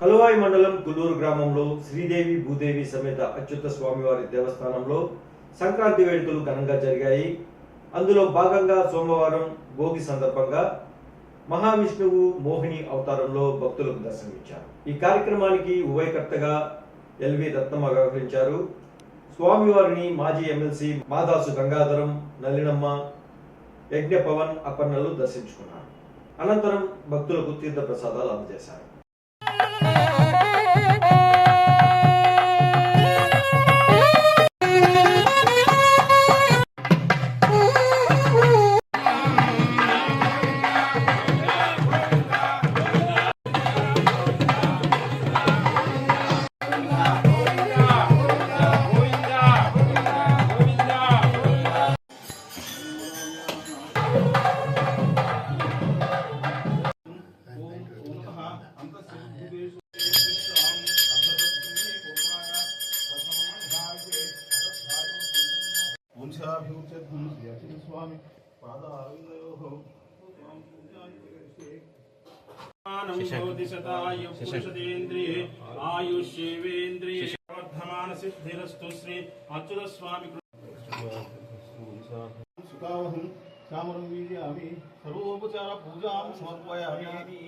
కలువాయి మండలం కుల్లూరు గ్రామంలో శ్రీదేవి భూదేవి సమేత అచ్యుత స్వామివారి దేవస్థానంలో సంక్రాంతి వేడుకలు ఘనంగా జరిగాయి. అందులో భాగంగా సోమవారం భోగి సందర్భంగా మహావిష్ణువు మోహిని అవతారంలో భక్తులకు దర్శనమిచ్చారు. ఈ కార్యక్రమానికి ఉభయకర్తగా ఎల్వి రత్నమ్మ వ్యవహరించారు. స్వామివారిని మాజీ ఎమ్మెల్సీ మాదాసు గంగాధరం, నల్లినమ్మ, యజ్ఞ పవన్ అప్పన్నలు దర్శించుకున్నారు. అనంతరం భక్తులకు తీర్థ ప్రసాదాలు అందజేశారు. स्वामी आयुष्येवेन्द्रिये वर्धमान सिद्धिरस्तु श्री अच्युत स्वामी सुखावहं श्यामलं वीर्यामि सर्वोपचार पूजां समर्पयामि।